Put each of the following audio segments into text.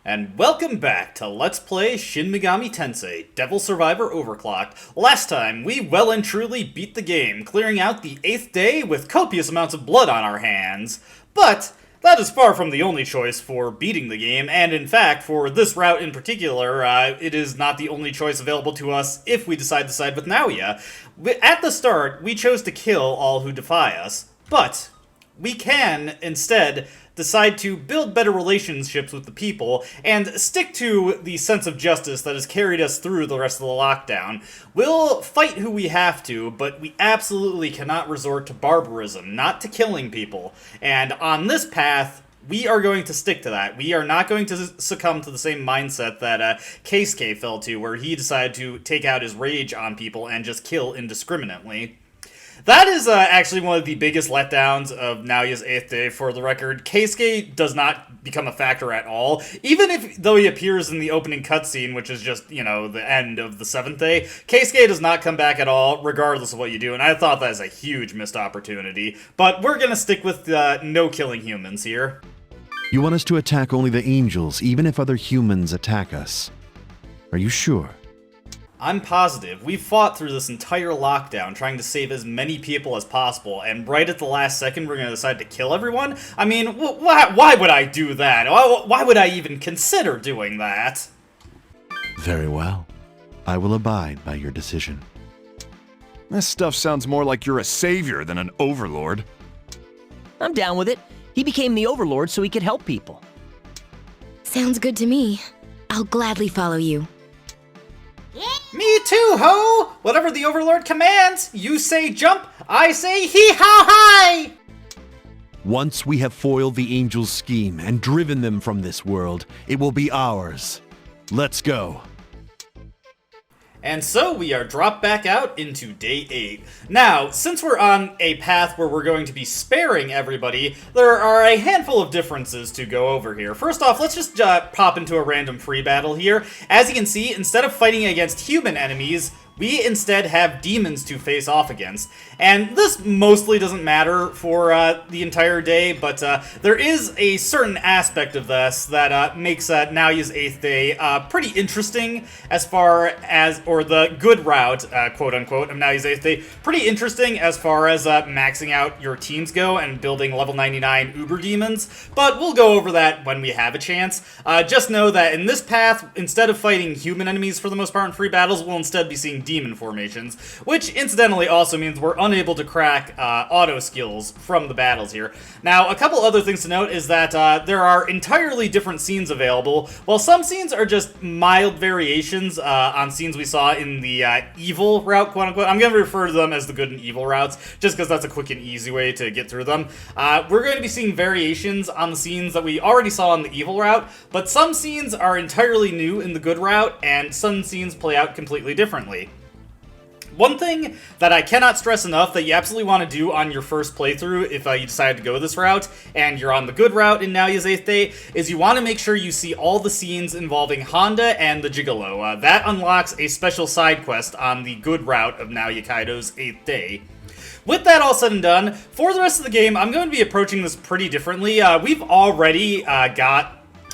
And welcome back to Let's Play Shin Megami Tensei, Devil Survivor Overclocked. Last time, we well and truly beat the game, clearing out the 8th day with copious amounts of blood on our hands. But that is far from the only choice for beating the game, and in fact, for this route in particular, it is not the only choice available to us if we decide to side with Naoya. At the start, we chose to kill all who defy us, but we can, instead, decide to build better relationships with the people and stick to the sense of justice that has carried us through the rest of the lockdown. We'll fight who we have to, but we absolutely cannot resort to barbarism, not to killing people. And on this path, we are going to stick to that. We are not going to succumb to the same mindset that Keisuke fell to, where he decided to take out his rage on people and just kill indiscriminately. That is actually one of the biggest letdowns of Naoya's 8th day, for the record. Keisuke does not become a factor at all. Even though he appears in the opening cutscene, which is just, the end of the 7th day, Keisuke does not come back at all, regardless of what you do, and I thought that is a huge missed opportunity. But we're gonna stick with no killing humans here. You want us to attack only the angels, even if other humans attack us. Are you sure? I'm positive. We've fought through this entire lockdown trying to save as many people as possible, and right at the last second we're going to decide to kill everyone? I mean, why would I do that? Why would I even consider doing that? Very well. I will abide by your decision. This stuff sounds more like you're a savior than an overlord. I'm down with it. He became the overlord so he could help people. Sounds good to me. I'll gladly follow you. Me too, ho! Whatever the Overlord commands, you say jump, I say hee-haw-hi! Once we have foiled the angels' scheme and driven them from this world, it will be ours. Let's go. And so we are dropped back out into day 8. Now, since we're on a path where we're going to be sparing everybody, there are a handful of differences to go over here. First off, let's just pop into a random free battle here. As you can see, instead of fighting against human enemies, we instead have demons to face off against. And this mostly doesn't matter for the entire day, but there is a certain aspect of this that makes Naoya's 8th day pretty interesting as far as, or the good route, quote-unquote, of Naoya's 8th day, pretty interesting as far as maxing out your teams go and building level 99 Uber Demons, but we'll go over that when we have a chance. Just know that in this path, instead of fighting human enemies for the most part in free battles, we'll instead be seeing demon formations, which incidentally also means we're unable to crack auto skills from the battles here. Now, a couple other things to note is that there are entirely different scenes available. While some scenes are just mild variations on scenes we saw in the evil route, quote-unquote, I'm going to refer to them as the good and evil routes, just because that's a quick and easy way to get through them. We're going to be seeing variations on the scenes that we already saw in the evil route, but some scenes are entirely new in the good route, and some scenes play out completely differently. One thing that I cannot stress enough that you absolutely want to do on your first playthrough if you decide to go this route, and you're on the good route in Naoya's 8th day, is you want to make sure you see all the scenes involving Honda and the Gigolo. That unlocks a special side quest on the good route of Naoya Kaido's 8th day. With that all said and done, for the rest of the game, I'm going to be approaching this pretty differently. We've already got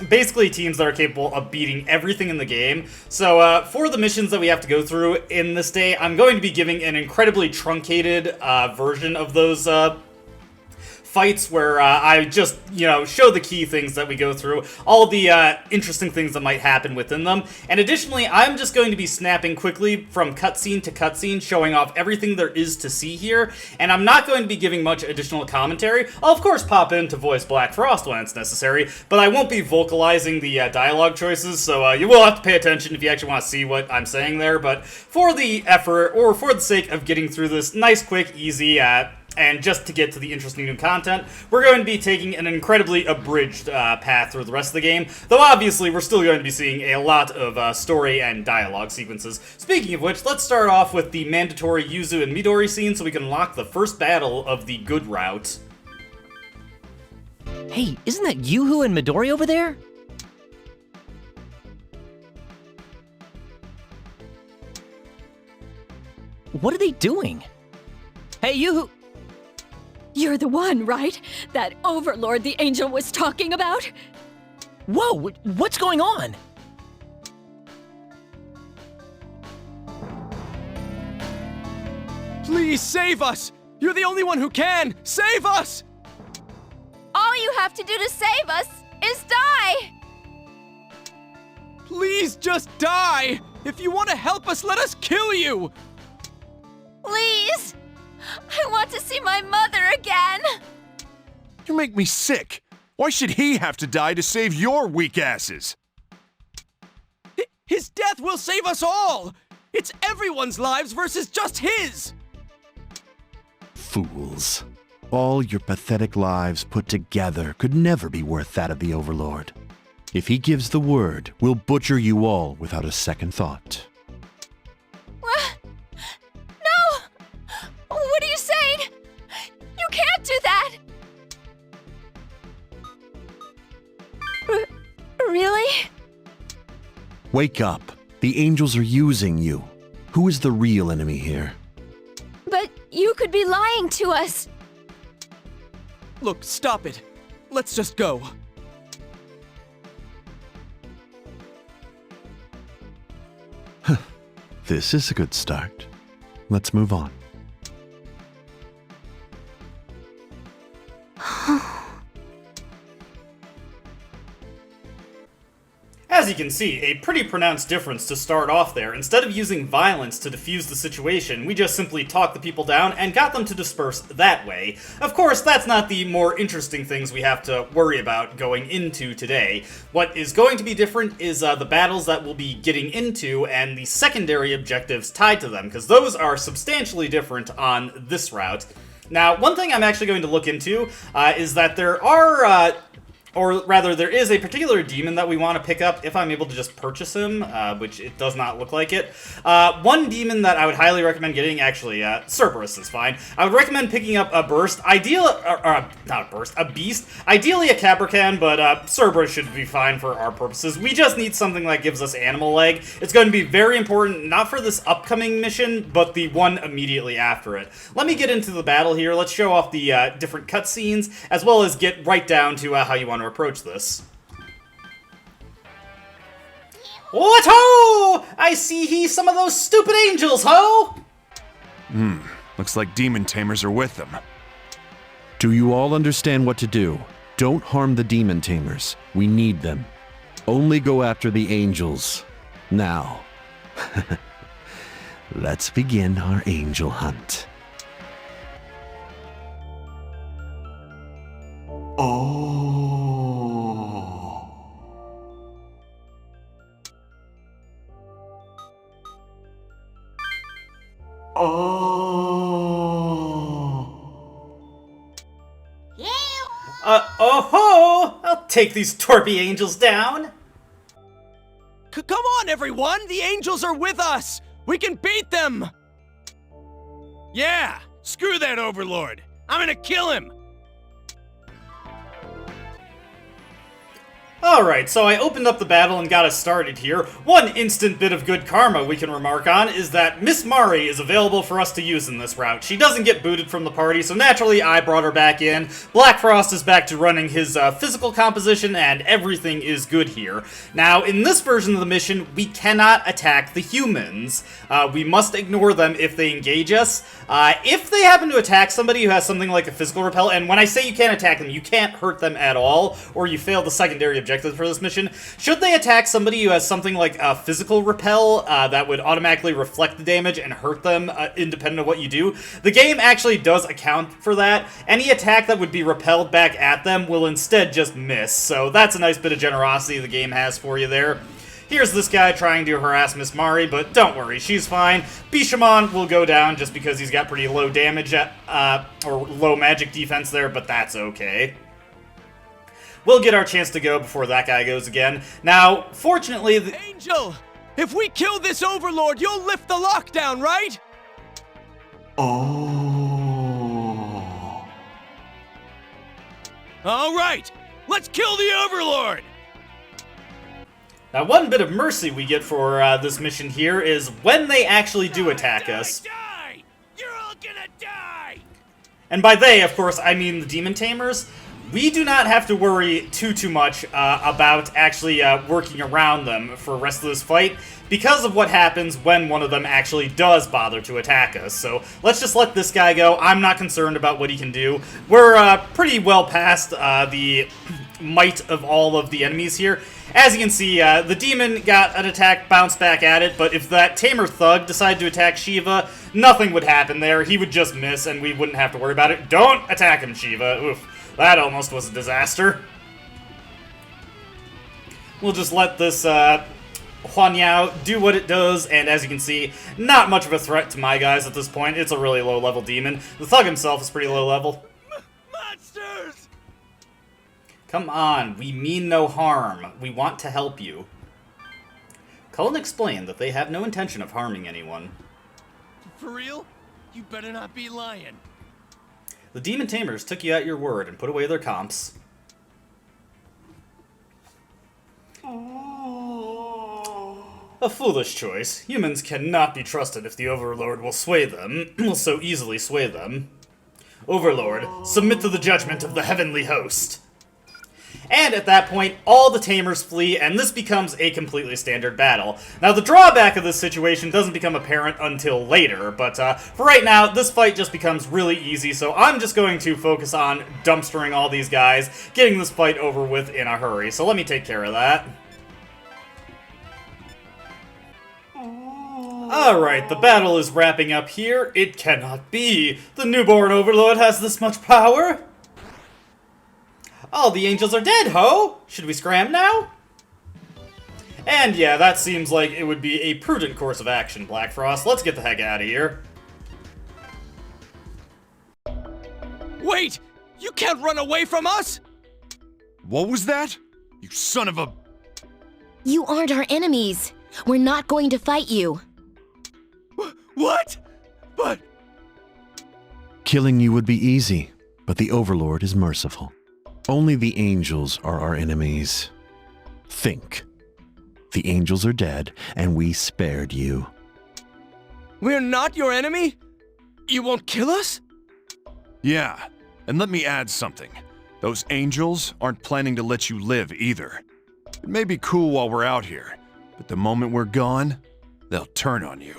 basically teams that are capable of beating everything in the game. So for the missions that we have to go through in this day, I'm going to be giving an incredibly truncated version of those fights where I just, show the key things that we go through, all the interesting things that might happen within them. And additionally, I'm just going to be snapping quickly from cutscene to cutscene, showing off everything there is to see here, and I'm not going to be giving much additional commentary. I'll, of course, pop in to voice Black Frost when it's necessary, but I won't be vocalizing the dialogue choices, so you will have to pay attention if you actually want to see what I'm saying there. But for the effort, or for the sake of getting through this nice, quick, easy, and just to get to the interesting new content, we're going to be taking an incredibly abridged path through the rest of the game, though obviously we're still going to be seeing a lot of story and dialogue sequences. Speaking of which, let's start off with the mandatory Yuzu and Midori scene so we can unlock the first battle of the good route. Hey, isn't that Yuhu and Midori over there? What are they doing? Hey, Yuhu! You're the one, right? That overlord the angel was talking about? Whoa, what's going on? Please save us! You're the only one who can! Save us! All you have to do to save us is die! Please just die! If you want to help us, let us kill you! Please! I want to see my mother again! You make me sick. Why should he have to die to save your weak asses? His death will save us all! It's everyone's lives versus just his! Fools. All your pathetic lives put together could never be worth that of the Overlord. If he gives the word, we'll butcher you all without a second thought. No! What are you saying? You can't do that! Really? Wake up. The angels are using you. Who is the real enemy here? But you could be lying to us! Look, stop it. Let's just go. This is a good start. Let's move on. As you can see, a pretty pronounced difference to start off there. Instead of using violence to defuse the situation, we just simply talked the people down and got them to disperse that way. Of course, that's not the more interesting things we have to worry about going into today. What is going to be different is the battles that we'll be getting into and the secondary objectives tied to them, because those are substantially different on this route. Now, one thing I'm actually going to look into is that there are... or rather, there is a particular demon that we want to pick up if I'm able to just purchase him, which it does not look like it. One demon that I would highly recommend getting, actually, Cerberus is fine. I would recommend picking up a Burst, not a Burst, a Beast. Ideally a Caprican, but Cerberus should be fine for our purposes. We just need something that gives us Animal Leg. It's going to be very important, not for this upcoming mission, but the one immediately after it. Let me get into the battle here. Let's show off the different cutscenes, as well as get right down to how you want to approach this. What ho! I see he's some of those stupid angels, ho! Looks like demon tamers are with them. Do you all understand what to do? Don't harm the demon tamers. We need them. Only go after the angels. Now. Let's begin our angel hunt. Oh-ho! I'll take these torpy angels down. Come on, everyone! The angels are with us! We can beat them! Yeah! Screw that Overlord! I'm gonna kill him! Alright, so I opened up the battle and got us started here. One instant bit of good karma we can remark on is that Miss Mari is available for us to use in this route. She doesn't get booted from the party, so naturally I brought her back in. Black Frost is back to running his physical composition, and everything is good here. Now, in this version of the mission, we cannot attack the humans. We must ignore them if they engage us. If they happen to attack somebody who has something like a physical repel, and when I say you can't attack them, you can't hurt them at all, or you fail the secondary objective for this mission. Should they attack somebody who has something like a physical repel that would automatically reflect the damage and hurt them independent of what you do, the game actually does account for that. Any attack that would be repelled back at them will instead just miss, so that's a nice bit of generosity the game has for you there. Here's this guy trying to harass Miss Mari, but don't worry, she's fine. Bishamon will go down just because he's got pretty low damage or low magic defense there, but that's okay. We'll get our chance to go before that guy goes again. Now, fortunately... Angel! If we kill this Overlord, you'll lift the lockdown, right? Alright! Let's kill the Overlord! Now, one bit of mercy we get for this mission here is when they actually do attack us. Die! You're all gonna die! And by they, of course, I mean the Demon Tamers. we do not have to worry too much about actually working around them for the rest of this fight because of what happens when one of them actually does bother to attack us. So let's just let this guy go. I'm not concerned about what he can do. We're pretty well past the might of all of the enemies here. As you can see, the demon got an attack, bounced back at it, but if that tamer thug decided to attack Shiva, nothing would happen there. He would just miss, and we wouldn't have to worry about it. Don't attack him, Shiva. Oof, that almost was a disaster. We'll just let this Huan Yao do what it does, and as you can see, not much of a threat to my guys at this point. It's a really low-level demon. The thug himself is pretty low-level. Monsters! Come on, we mean no harm. We want to help you. Cullen explained that they have no intention of harming anyone. For real? You better not be lying. The demon tamers took you at your word and put away their comps. A foolish choice. Humans cannot be trusted if the Overlord will sway them, will so easily sway them. Overlord, submit to the judgment of the heavenly host. And at that point, all the tamers flee, and this becomes a completely standard battle. Now, the drawback of this situation doesn't become apparent until later, but for right now, this fight just becomes really easy, so I'm just going to focus on dumpstering all these guys, getting this fight over with in a hurry. So let me take care of that. Alright, the battle is wrapping up here. It cannot be. The newborn Overlord has this much power? All the angels are dead, ho! Should we scram now? And yeah, that seems like it would be a prudent course of action, Black Frost. Let's get the heck out of here. Wait! You can't run away from us! What was that? You son of a... You aren't our enemies. We're not going to fight you. What? But... Killing you would be easy, but the Overlord is merciful. Only the angels are our enemies. Think. The angels are dead, and we spared you. We're not your enemy? You won't kill us? Yeah, and let me add something. Those angels aren't planning to let you live either. It may be cool while we're out here, but the moment we're gone, they'll turn on you.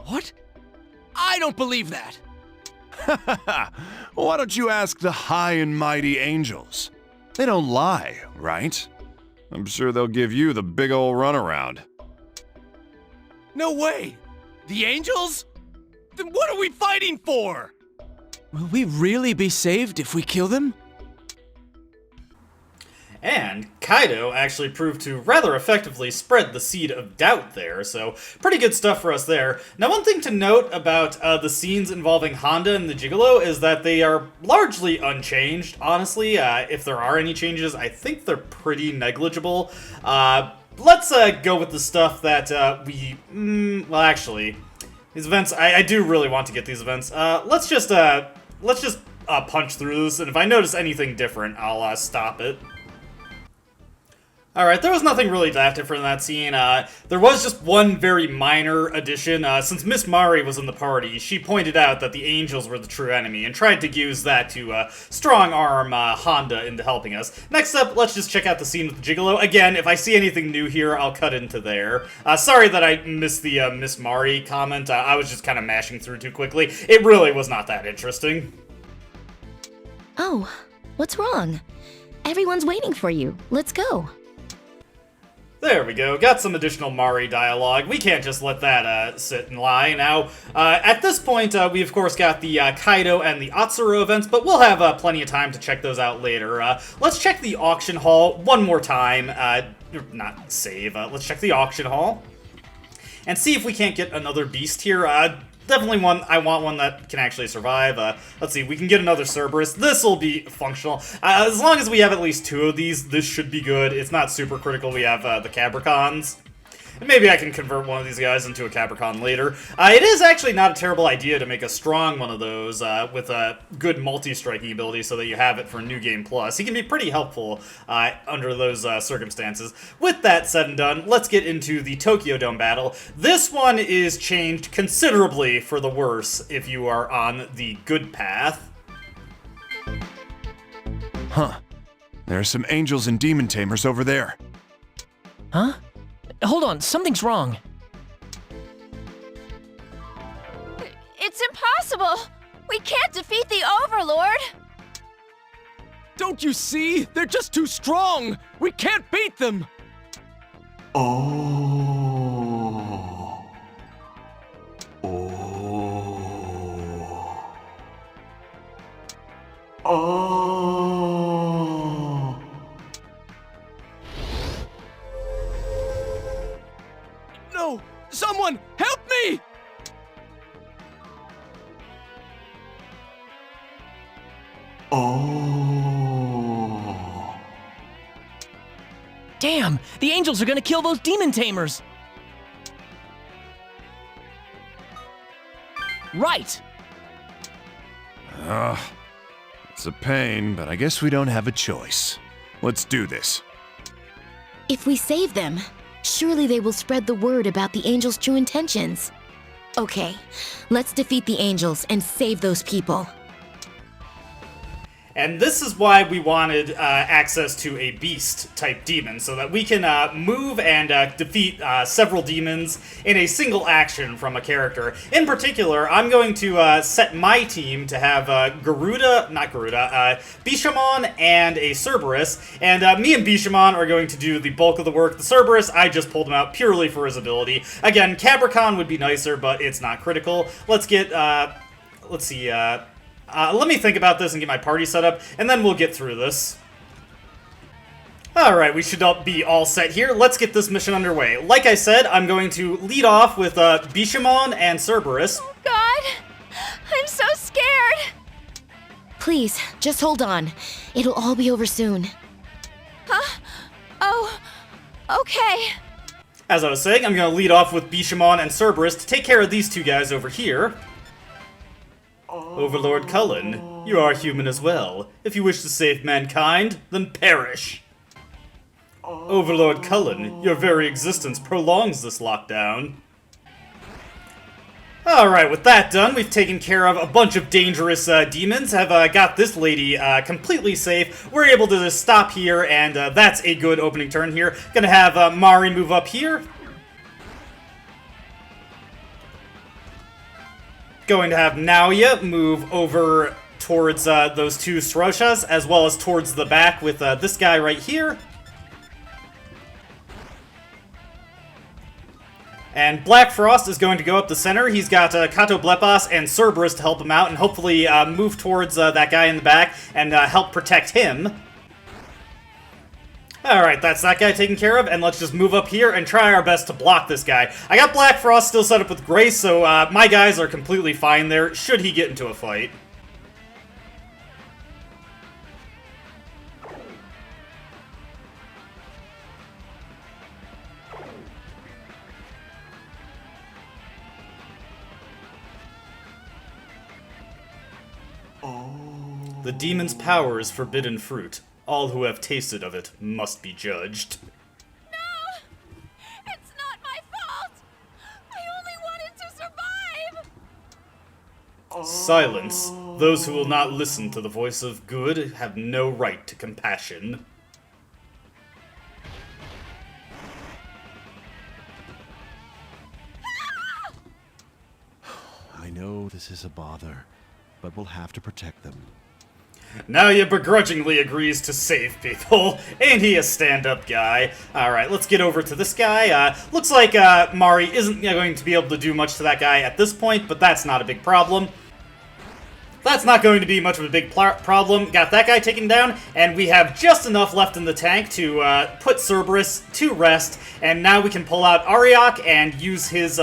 What? I don't believe that. Why don't you ask the high and mighty angels? They don't lie, right? I'm sure they'll give you the big ol' runaround. No way! The angels? Then what are we fighting for? Will we really be saved if we kill them? And Kaido actually proved to rather effectively spread the seed of doubt there, so pretty good stuff for us there. Now, one thing to note about the scenes involving Honda and the Gigolo is that they are largely unchanged, honestly. If there are any changes, I think they're pretty negligible. Let's go with the stuff that well, actually, these events, I do really want to get these events. Let's just punch through this, and if I notice anything different, I'll stop it. Alright, there was nothing really that different in that scene. There was just one very minor addition. Since Miss Mari was in the party, she pointed out that the angels were the true enemy and tried to use that to strong-arm Honda into helping us. Next up, let's just check out the scene with the Gigolo. Again, if I see anything new here, I'll cut into there. Sorry that I missed the Miss Mari comment. I was just kind of mashing through too quickly. It really was not that interesting. Oh, what's wrong? Everyone's waiting for you. Let's go. There we go, got some additional Mari dialogue. We can't just let that sit and lie. Now, at this point, we of course got the Kaido and the Atsuro events, but we'll have plenty of time to check those out later. Let's check the auction hall one more time. Not save, let's check the auction hall. And see if we can't get another beast here. Definitely one, I want one that can actually survive. Let's see, we can get another Cerberus. This'll be functional. As long as we have at least 2 of these, this should be good. It's not super critical we have the Cabricons. And maybe I can convert one of these guys into a Capricorn later. It is actually not a terrible idea to make a strong one of those with a good multi-striking ability so that you have it for New Game Plus. He can be pretty helpful under those circumstances. With that said and done, let's get into the Tokyo Dome battle. This one is changed considerably for the worse if you are on the good path. Huh. There are some angels and demon tamers over there. Huh? Hold on, something's wrong. It's impossible! We can't defeat the Overlord! Don't you see? They're just too strong! We can't beat them! No! Someone, help me! Damn, the angels are gonna kill those demon tamers! Right! It's a pain, but I guess we don't have a choice. Let's do this. If we save them, surely they will spread the word about the angels' true intentions. Okay, let's defeat the angels and save those people. And this is why we wanted access to a beast-type demon, so that we can move and defeat several demons in a single action from a character. In particular, I'm going to set my team to have Bishamon and a Cerberus, and me and Bishamon are going to do the bulk of the work. The Cerberus, I just pulled him out purely for his ability. Again, Capricorn would be nicer, but it's not critical. Let's get, let's see, let me think about this and get my party set up, and then we'll get through this. Alright, we should be all set here. Let's get this mission underway. Like I said, I'm going to lead off with Bishamon and Cerberus. Oh God! I'm so scared! Please, just hold on. It'll all be over soon. Huh? Oh, okay. As I was saying, I'm going to lead off with Bishamon and Cerberus to take care of these two guys over here. Overlord Cullen, you are human as well. If you wish to save mankind, then perish. Overlord Cullen, your very existence prolongs this lockdown. Alright, with that done, we've taken care of a bunch of dangerous demons, have got this lady completely safe. We're able to just stop here, and that's a good opening turn here. Gonna have Mari move up here. Going to have Naoya move over towards those two Sroshas, as well as towards the back with this guy right here. And Black Frost is going to go up the center. He's got Kato Blepas and Cerberus to help him out, and hopefully move towards that guy in the back and help protect him. Alright, that's that guy taken care of, and let's just move up here and try our best to block this guy. I got Black Frost still set up with Grace, so my guys are completely fine there, should he get into a fight. The demon's power is forbidden fruit. All who have tasted of it must be judged. No! It's not my fault! I only wanted to survive! Silence. Those who will not listen to the voice of good have no right to compassion. I know this is a bother, but we'll have to protect them. Naoya begrudgingly agrees to save people. Ain't he a stand-up guy? Alright, let's get over to this guy. Looks like Mari isn't going to be able to do much to that guy at this point, but that's not a big problem. That's not going to be much of a big problem. Got that guy taken down, and we have just enough left in the tank to put Cerberus to rest, and now we can pull out Ariok and use his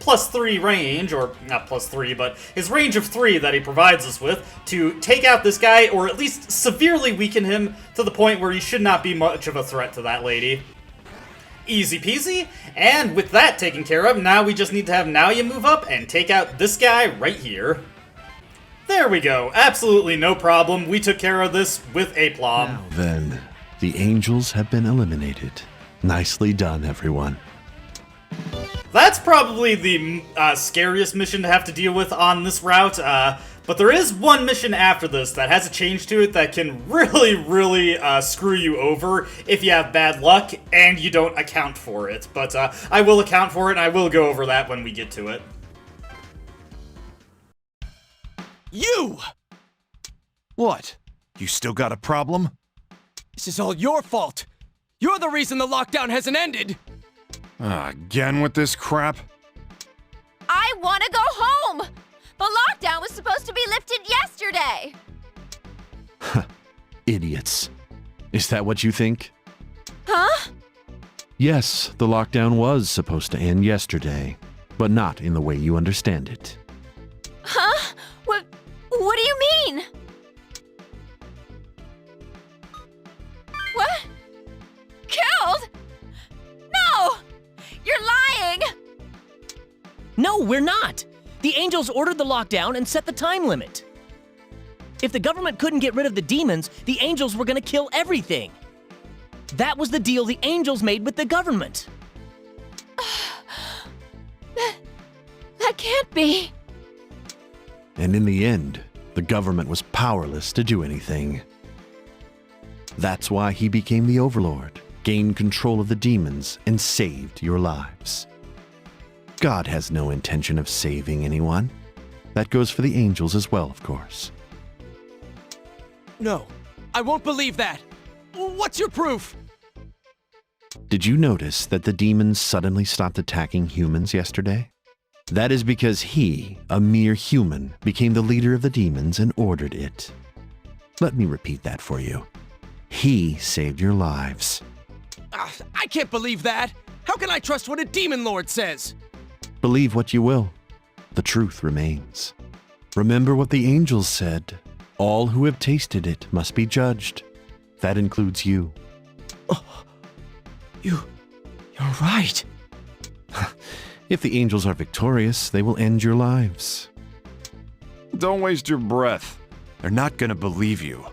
+3 range, or not +3, but his range of 3 that he provides us with to take out this guy, or at least severely weaken him to the point where he should not be much of a threat to that lady. Easy peasy, and with that taken care of, now we just need to have Naoya move up and take out this guy right here. There we go, absolutely no problem, we took care of this with aplomb. Now then, the angels have been eliminated. Nicely done, everyone. That's probably the scariest mission to have to deal with on this route. But there is one mission after this that has a change to it that can really screw you over if you have bad luck and you don't account for it. But I will account for it, and I will go over that when we get to it. You! What? You still got a problem? This is all your fault. You're the reason the lockdown hasn't ended. Again with this crap? I want to go home! The lockdown was supposed to be lifted yesterday! Idiots. Is that what you think? Huh? Yes, the lockdown was supposed to end yesterday, but not in the way you understand it. Huh? What do you mean? What? Killed? No! You're lying! No, we're not! The angels ordered the lockdown and set the time limit. If the government couldn't get rid of the demons, the angels were gonna kill everything. That was the deal the angels made with the government. That can't be. And in the end, the government was powerless to do anything. That's why he became the Overlord, gained control of the demons, and saved your lives. God has no intention of saving anyone. That goes for the angels as well, of course. No, I won't believe that. What's your proof? Did you notice that the demons suddenly stopped attacking humans yesterday? That is because he, a mere human, became the leader of the demons and ordered it. Let me repeat that for you. He saved your lives. I can't believe that. How can I trust what a demon lord says? Believe what you will. The truth remains. Remember what the angels said. All who have tasted it must be judged. That includes you. You're right. If the angels are victorious, they will end your lives. Don't waste your breath. They're not gonna believe you.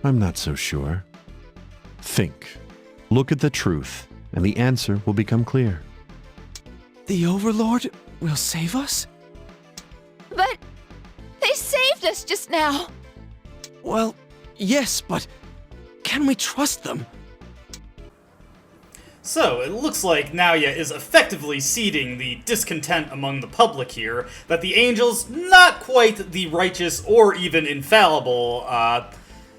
I'm not so sure. Think. Look at the truth, and the answer will become clear. The Overlord will save us? But they saved us just now. Well, yes, but can we trust them? So, it looks like Naoya is effectively seeding the discontent among the public here that the angels, not quite the righteous or even infallible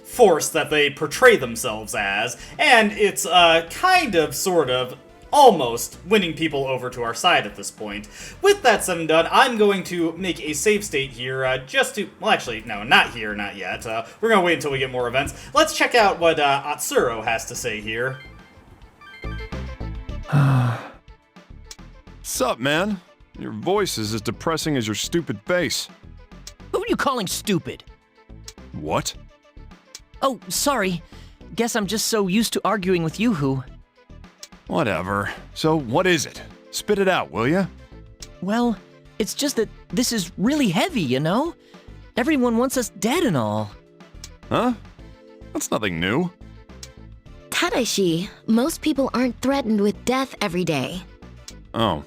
force that they portray themselves as, and it's kind of, sort of, almost winning people over to our side at this point. With that said and done, I'm going to make a save state here, just to... Well, actually, no, not here, not yet. We're going to wait until we get more events. Let's check out what Atsuro has to say here. Sup, man? Your voice is as depressing as your stupid face. Who are you calling stupid? What? Oh, sorry. Guess I'm just so used to arguing with Yoo-hoo. Whatever. So, what is it? Spit it out, will ya? Well, it's just that this is really heavy, you know? Everyone wants us dead and all. Huh? That's nothing new. Tadaishi, most people aren't threatened with death every day. Oh.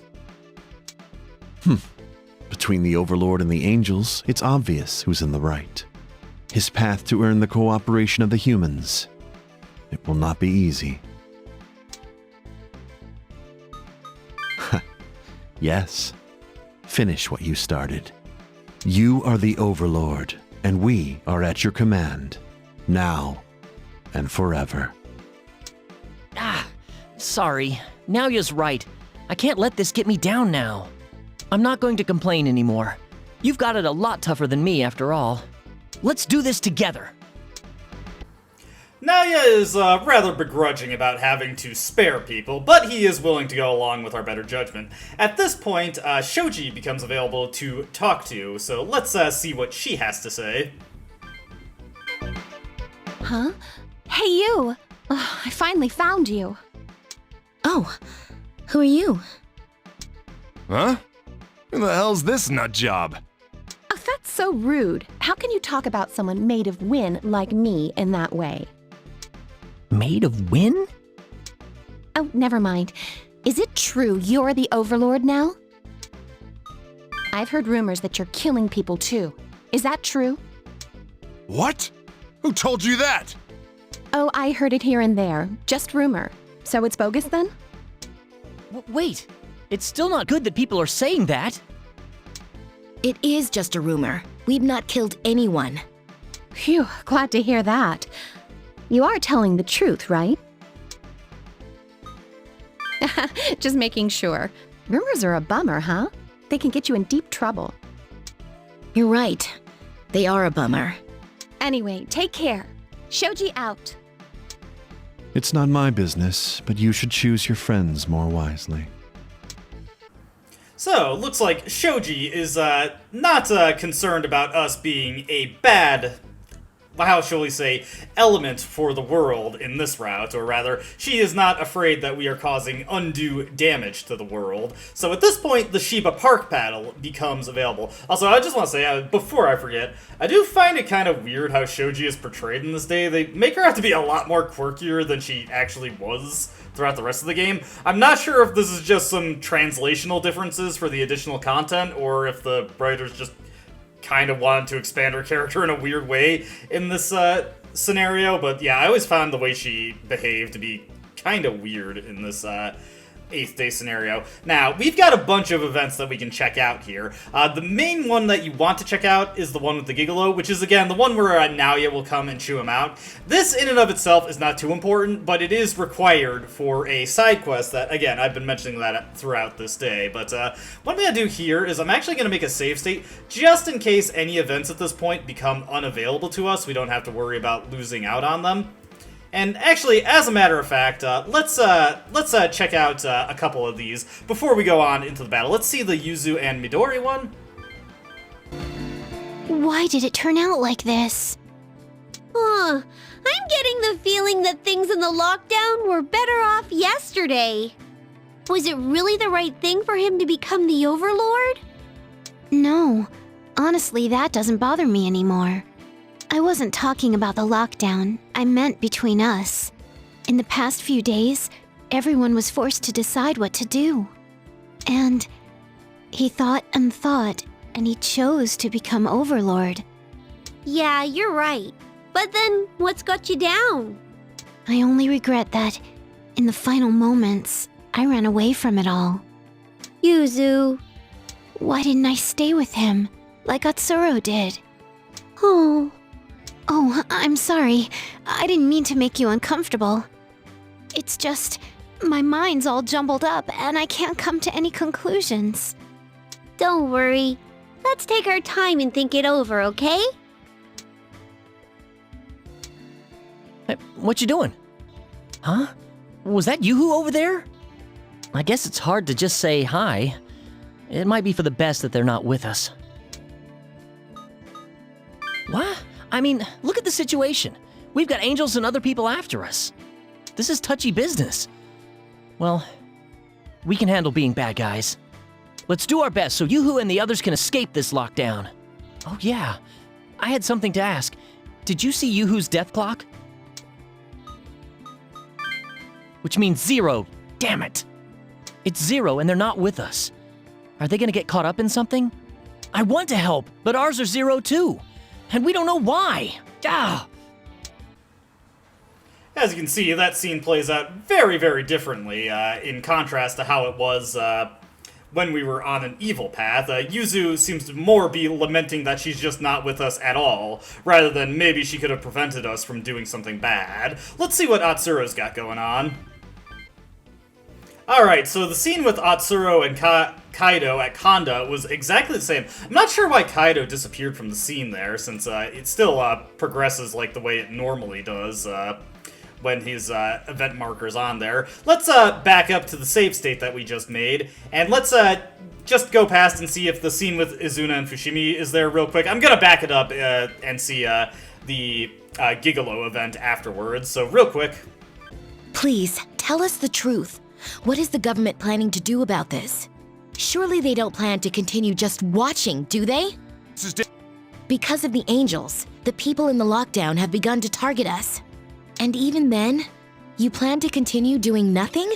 Between the Overlord and the angels, it's obvious who's in the right. His path to earn the cooperation of the humans. It will not be easy. Yes. Finish what you started. You are the Overlord, and we are at your command. Now and forever. Sorry. Naoya's right. I can't let this get me down now. I'm not going to complain anymore. You've got it a lot tougher than me, after all. Let's do this together. Naoya is rather begrudging about having to spare people, but he is willing to go along with our better judgment. At this point, Shoji becomes available to talk to, so let's see what she has to say. Huh? Hey, you! I finally found you. Oh, who are you? Huh? Who the hell's this nut job? Oh, that's so rude. How can you talk about someone made of wind like me in that way? Made of wind? Oh, never mind. Is it true you're the Overlord now? I've heard rumors that you're killing people too. Is that true? What? Who told you that? Oh, I heard it here and there. Just rumor. So it's bogus then? Wait, it's still not good that people are saying that. It is just a rumor. We've not killed anyone. Phew, glad to hear that. You are telling the truth, right? Just making sure. Rumors are a bummer, huh? They can get you in deep trouble. You're right. They are a bummer. Anyway, take care. Shoji out. It's not my business, but you should choose your friends more wisely. So, looks like Shoji is not concerned about us being a bad, how shall we say, element for the world in this route, or rather, she is not afraid that we are causing undue damage to the world. So at this point, the Shiba Park paddle becomes available. Also, I just want to say, before I forget, I do find it kind of weird how Shoji is portrayed in this day. They make her out to be a lot more quirkier than she actually was throughout the rest of the game. I'm not sure if this is just some translational differences for the additional content, or if the writers just kind of wanted to expand her character in a weird way in this scenario, but yeah, I always found the way she behaved to be kind of weird in this 8th day scenario. Now, we've got a bunch of events that we can check out here. The main one that you want to check out is the one with the Gigolo, which is, again, the one where Naoya will come and chew him out. This, in and of itself, is not too important, but it is required for a side quest that, again, I've been mentioning that throughout this day. But what I'm going to do here is I'm actually going to make a save state, just in case any events at this point become unavailable to us. We don't have to worry about losing out on them. And actually, as a matter of fact, let's check out a couple of these before we go on into the battle. Let's see the Yuzu and Midori one. Why did it turn out like this? I'm getting the feeling that things in the lockdown were better off yesterday. Was it really the right thing for him to become the Overlord? No, honestly, that doesn't bother me anymore. I wasn't talking about the lockdown, I meant between us. In the past few days, everyone was forced to decide what to do. And he thought, and he chose to become Overlord. Yeah, you're right. But then, what's got you down? I only regret that, in the final moments, I ran away from it all. Yuzu. Why didn't I stay with him, like Atsuro did? Oh, I'm sorry. I didn't mean to make you uncomfortable. It's just, my mind's all jumbled up and I can't come to any conclusions. Don't worry. Let's take our time and think it over, okay? Hey, what you doing? Huh? Was that Yoo-hoo over there? I guess it's hard to just say hi. It might be for the best that they're not with us. What? I mean, look at the situation. We've got angels and other people after us. This is touchy business. Well, we can handle being bad guys. Let's do our best so Yoo-hoo and the others can escape this lockdown. Oh yeah, I had something to ask. Did you see Yoo-hoo's death clock? Which means 0. Damn it. It's 0 and they're not with us. Are they gonna get caught up in something? I want to help, but ours are 0 too. And we don't know why. Ah. As you can see, that scene plays out very, very differently in contrast to how it was when we were on an evil path. Yuzu seems to more be lamenting that she's just not with us at all, rather than maybe she could have prevented us from doing something bad. Let's see what Atsuro's got going on. Alright, so the scene with Atsuro and Kaido at Kanda was exactly the same. I'm not sure why Kaido disappeared from the scene there, since it still progresses like the way it normally does when his event marker's on there. Let's back up to the save state that we just made, and let's just go past and see if the scene with Izuna and Fushimi is there real quick. I'm gonna back it up and see the Gigolo event afterwards, so real quick. Please, tell us the truth. What is the government planning to do about this? Surely they don't plan to continue just watching, do they? Because of the angels, the people in the lockdown have begun to target us. And even then, you plan to continue doing nothing?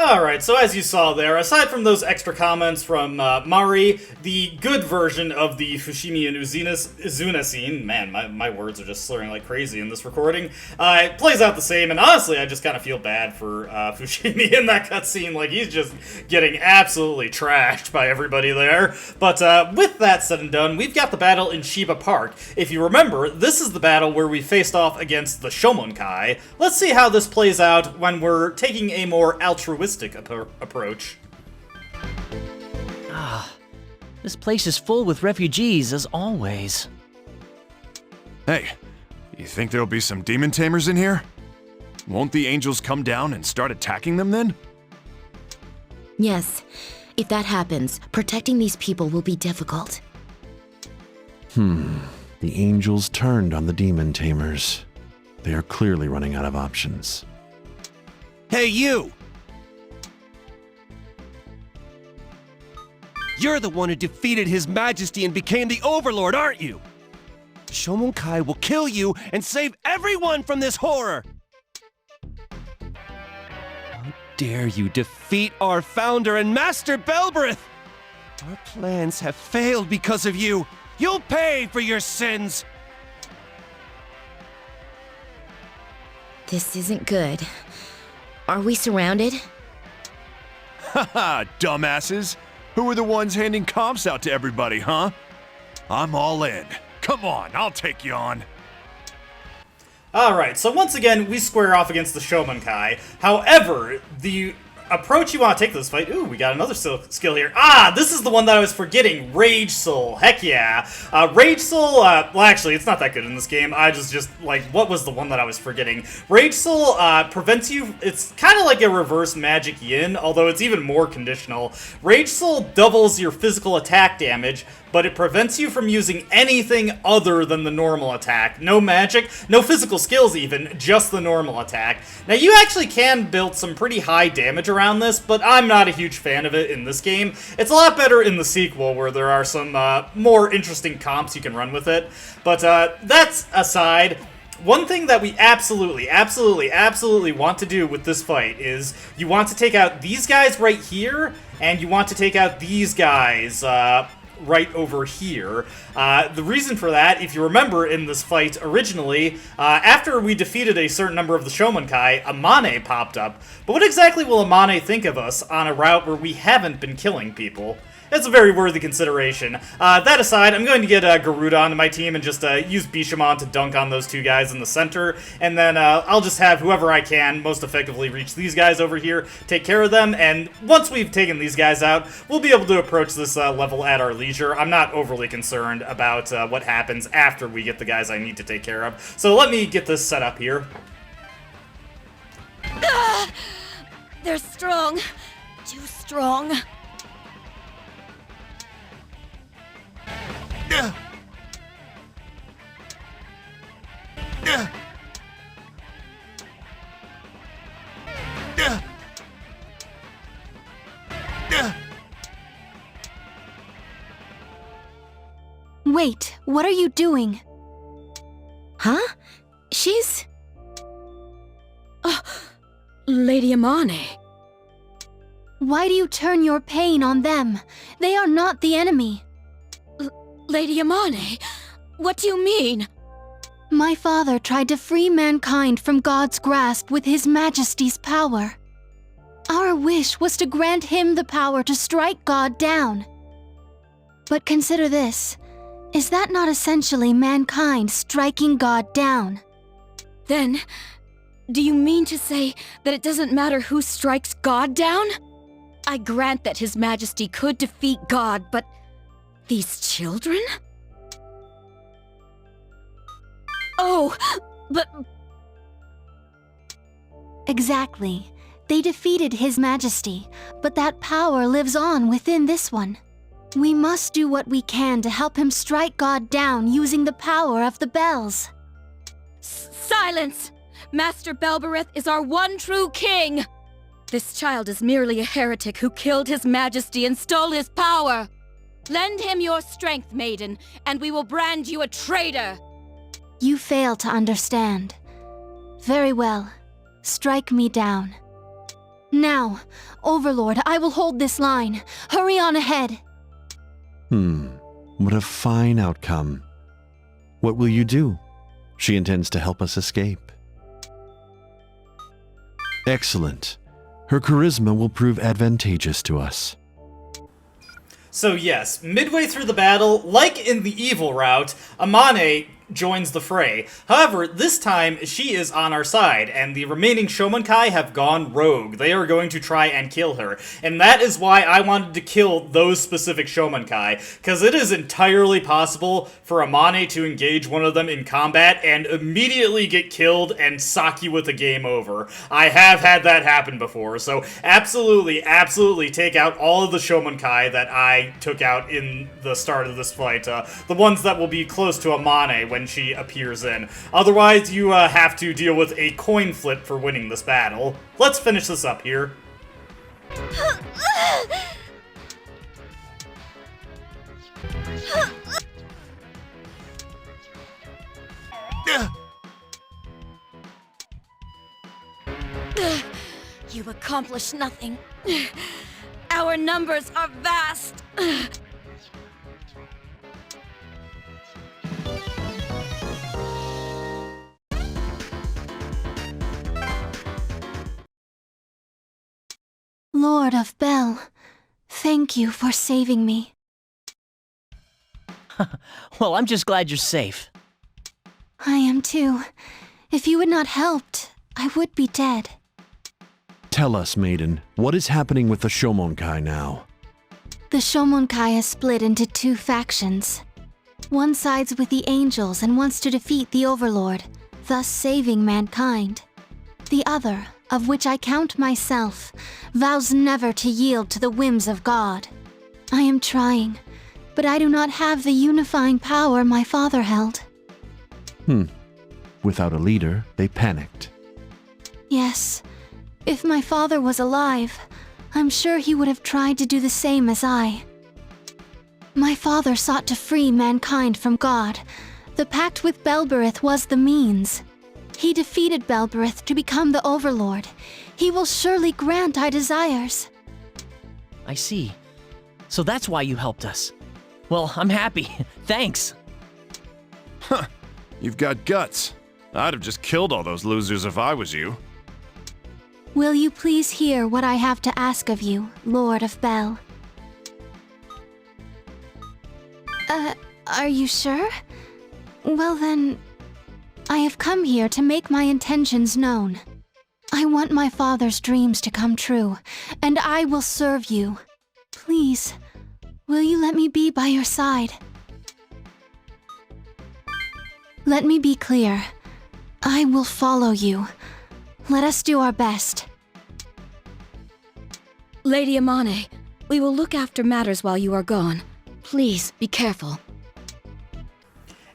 Alright, so as you saw there, aside from those extra comments from Mari, the good version of the Fushimi and Uzuna scene, man, my words are just slurring like crazy in this recording, it plays out the same, and honestly, I just kind of feel bad for Fushimi in that cutscene. Like, he's just getting absolutely trashed by everybody there. But with that said and done, we've got the battle in Shiba Park. If you remember, this is the battle where we faced off against the Shomonkai. Let's see how this plays out when we're taking a more altruistic approach. This place is full with refugees, as always. Hey, you think there'll be some demon tamers in here? Won't the angels come down and start attacking them then? Yes. If that happens, protecting these people will be difficult. The angels turned on the demon tamers. They are clearly running out of options. Hey, you! You're the one who defeated His Majesty and became the Overlord, aren't you? Shomonkai will kill you and save everyone from this horror! How dare you defeat our founder and Master Belbereth! Our plans have failed because of you! You'll pay for your sins! This isn't good. Are we surrounded? Haha, dumbasses! Who are the ones handing comps out to everybody, huh? I'm all in. Come on, I'll take you on. Alright, so once again, we square off against the Shomonkai. However, the approach you want to take to this fight... Ooh, we got another skill here. This is the one that I was forgetting. Rage Soul. Heck yeah. Rage Soul, well, actually, it's not that good in this game. I just, like, what was the one that I was forgetting? Rage Soul, prevents you... It's kind of like a reverse Magic Yin, although it's even more conditional. Rage Soul doubles your physical attack damage, but it prevents you from using anything other than the normal attack. No magic, no physical skills even, just the normal attack. Now, you actually can build some pretty high damage around this, but I'm not a huge fan of it in this game. It's a lot better in the sequel, where there are some more interesting comps you can run with it. But that's aside. One thing that we absolutely want to do with this fight is you want to take out these guys right here, and you want to take out these guys right over here. The reason for that, if you remember in this fight originally, after we defeated a certain number of the Shomonkai, Amane popped up. But what exactly will Amane think of us on a route where we haven't been killing people? It's a very worthy consideration. That aside, I'm going to get Garuda onto my team and just use Bishamon to dunk on those two guys in the center, and then I'll just have whoever I can most effectively reach these guys over here, take care of them, and once we've taken these guys out, we'll be able to approach this level at our leisure. I'm not overly concerned about what happens after we get the guys I need to take care of. So let me get this set up here. They're strong. Too strong. Wait, what are you doing? Huh? She's... Lady Amane. Why do you turn your pain on them? They are not the enemy. Lady Amane? What do you mean? My father tried to free mankind from God's grasp with His Majesty's power. Our wish was to grant him the power to strike God down. But consider this. Is that not essentially mankind striking God down? Then, do you mean to say that it doesn't matter who strikes God down? I grant that His Majesty could defeat God, but these children? Oh, but... Exactly. They defeated His Majesty, but that power lives on within this one. We must do what we can to help him strike God down using the power of the bells. Silence! Master Belbereth is our one true king! This child is merely a heretic who killed His Majesty and stole his power! Lend him your strength, maiden, and we will brand you a traitor! You fail to understand. Very well. Strike me down. Now, Overlord, I will hold this line. Hurry on ahead. What a fine outcome. What will you do? She intends to help us escape. Excellent. Her charisma will prove advantageous to us. So yes, midway through the battle, like in the evil route, Amane joins the fray. However, this time she is on our side, and the remaining Shomonkai have gone rogue. They are going to try and kill her, and that is why I wanted to kill those specific Shomonkai, because it is entirely possible for Amane to engage one of them in combat and immediately get killed and sock you with a game over. I have had that happen before, so absolutely, absolutely take out all of the Shomonkai that I took out in the start of this fight, the ones that will be close to Amane when she appears in. Otherwise, you have to deal with a coin flip for winning this battle. Let's finish this up here. You accomplished nothing. Our numbers are vast. Lord of Bel, thank you for saving me. Well, I'm just glad you're safe. I am too. If you had not helped, I would be dead. Tell us, maiden, what is happening with the Shomonkai now? The Shomonkai is split into two factions. One sides with the angels and wants to defeat the Overlord, thus saving mankind. The other, of which I count myself, vows never to yield to the whims of God. I am trying, but I do not have the unifying power my father held. Without a leader, they panicked. Yes, if my father was alive, I'm sure he would have tried to do the same as I. My father sought to free mankind from God. The pact with Belberith was the means. He defeated Belberith to become the Overlord. He will surely grant our desires. I see. So that's why you helped us. Well, I'm happy. Thanks. Huh. You've got guts. I'd have just killed all those losers if I was you. Will you please hear what I have to ask of you, Lord of Bel? Are you sure? Well then, I have come here to make my intentions known. I want my father's dreams to come true, and I will serve you. Please, will you let me be by your side? Let me be clear. I will follow you. Let us do our best. Lady Amane, we will look after matters while you are gone. Please be careful.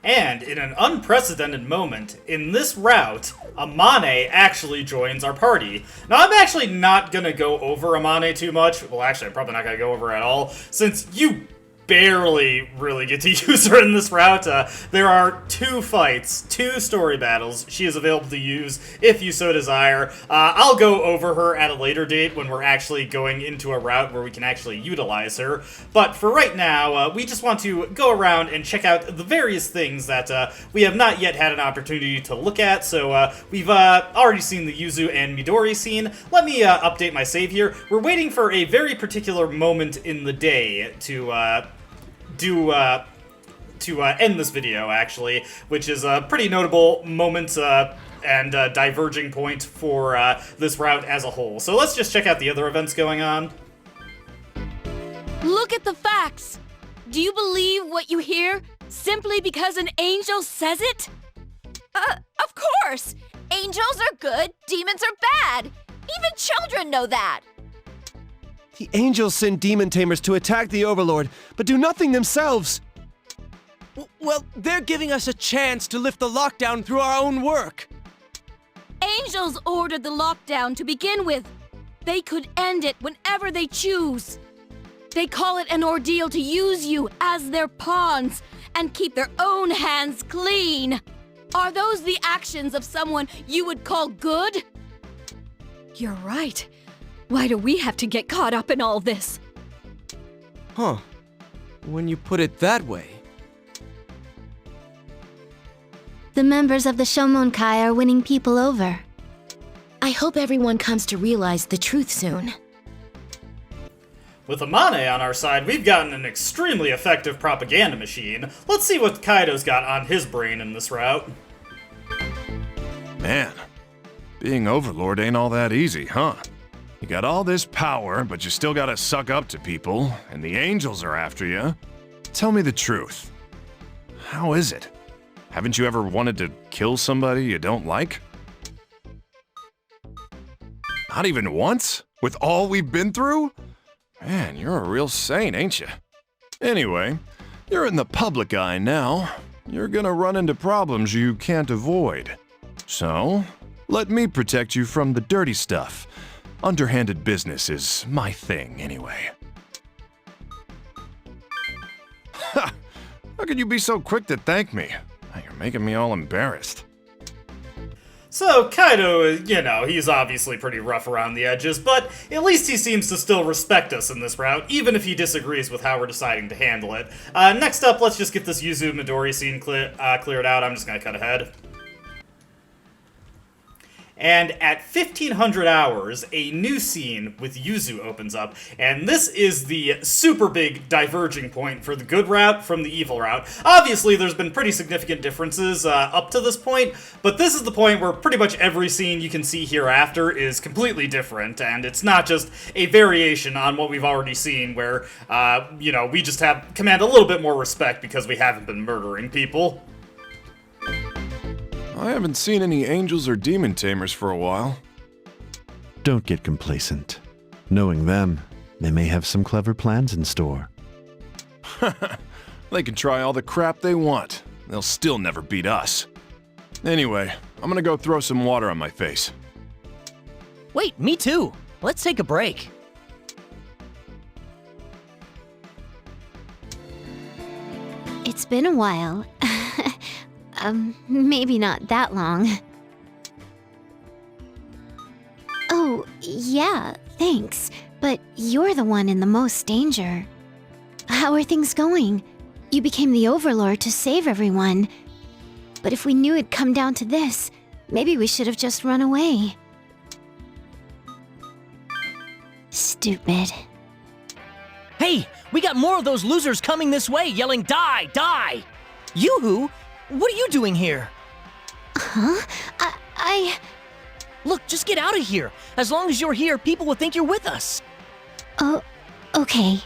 And in an unprecedented moment, in this route, Amane actually joins our party. Now, I'm actually not gonna go over Amane too much. Well, actually, I'm probably not gonna go over her at all, since you barely really get to use her in this route. There are 2 fights, 2 story battles she is available to use if you so desire. I'll go over her at a later date when we're actually going into a route where we can actually utilize her. But for right now, we just want to go around and check out the various things that we have not yet had an opportunity to look at. So we've already seen the Yuzu and Midori scene. Let me update my save here. We're waiting for a very particular moment in the day to end this video, actually, which is a pretty notable moment and diverging point for this route as a whole. So let's just check out the other events going on. Look at the facts! Do you believe what you hear simply because an angel says it? Of course! Angels are good, demons are bad! Even children know that! The angels send demon tamers to attack the Overlord, but do nothing themselves. Well, they're giving us a chance to lift the lockdown through our own work. Angels ordered the lockdown to begin with. They could end it whenever they choose. They call it an ordeal to use you as their pawns and keep their own hands clean. Are those the actions of someone you would call good? You're right. Why do we have to get caught up in all this? Huh. When you put it that way. The members of the Shomonkai are winning people over. I hope everyone comes to realize the truth soon. With Amane on our side, we've gotten an extremely effective propaganda machine. Let's see what Kaido's got on his brain in this route. Man, being Overlord ain't all that easy, huh? You got all this power, but you still gotta suck up to people, and the angels are after you. Tell me the truth. How is it? Haven't you ever wanted to kill somebody you don't like? Not even once? With all we've been through? Man, you're a real saint, ain't you? Anyway, you're in the public eye now. You're gonna run into problems you can't avoid. So, let me protect you from the dirty stuff. Underhanded business is my thing, anyway. Ha! How could you be so quick to thank me? You're making me all embarrassed. So, Kaido, you know, he's obviously pretty rough around the edges, but at least he seems to still respect us in this route, even if he disagrees with how we're deciding to handle it. Next up, let's just get this Yuzu Midori scene cleared out. I'm just gonna cut ahead. And at 1500 hours, a new scene with Yuzu opens up, and this is the super big diverging point for the good route from the evil route. Obviously, there's been pretty significant differences up to this point, but this is the point where pretty much every scene you can see hereafter is completely different, and it's not just a variation on what we've already seen where, you know, we just command a little bit more respect because we haven't been murdering people. I haven't seen any angels or demon tamers for a while. Don't get complacent. Knowing them, they may have some clever plans in store. They can try all the crap they want. They'll still never beat us. Anyway, I'm gonna go throw some water on my face. Wait, me too. Let's take a break. It's been a while. Maybe not that long. Oh, yeah, thanks. But you're the one in the most danger. How are things going? You became the Overlord to save everyone. But if we knew it'd come down to this, maybe we should have just run away. Stupid. Hey, we got more of those losers coming this way yelling, "Die! Die!" Yoo-hoo, what are you doing here? Huh? Look, just get out of here. As long as you're here, people will think you're with us. Oh, okay.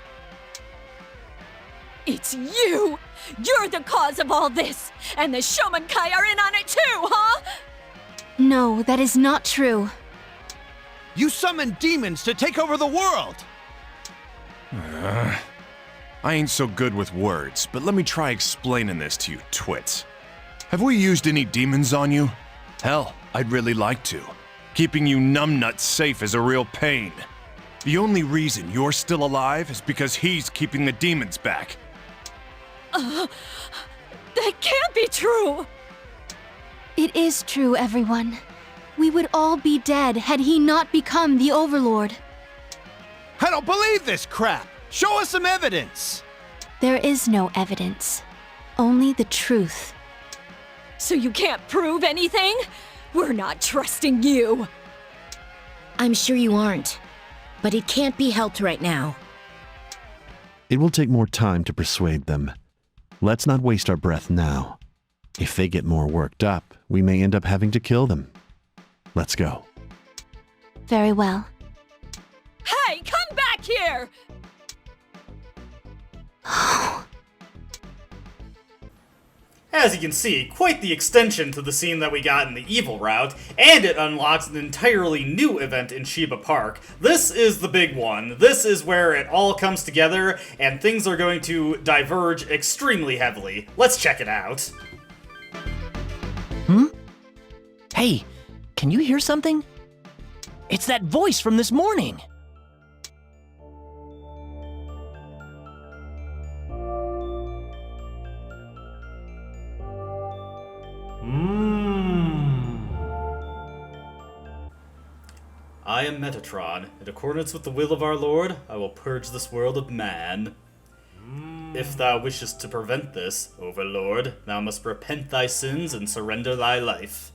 It's you! You're the cause of all this! And the Shomonkai are in on it too, huh? No, that is not true. You summoned demons to take over the world! I ain't so good with words, but let me try explaining this to you twits. Have we used any demons on you? Hell, I'd really like to. Keeping you numbnuts safe is a real pain. The only reason you're still alive is because he's keeping the demons back. That can't be true! It is true, everyone. We would all be dead had he not become the Overlord. I don't believe this crap! Show us some evidence! There is no evidence. Only the truth. So you can't prove anything? We're not trusting you! I'm sure you aren't, but it can't be helped right now. It will take more time to persuade them. Let's not waste our breath now. If they get more worked up, we may end up having to kill them. Let's go. Very well. Hey, come back here! As you can see, quite the extension to the scene that we got in the evil route, and it unlocks an entirely new event in Shiba Park. This is the big one. This is where it all comes together, and things are going to diverge extremely heavily. Let's check it out. Hey, can you hear something? It's that voice from this morning. I am Metatron. In accordance with the will of our Lord, I will purge this world of man. If thou wishest to prevent this, Overlord, thou must repent thy sins and surrender thy life.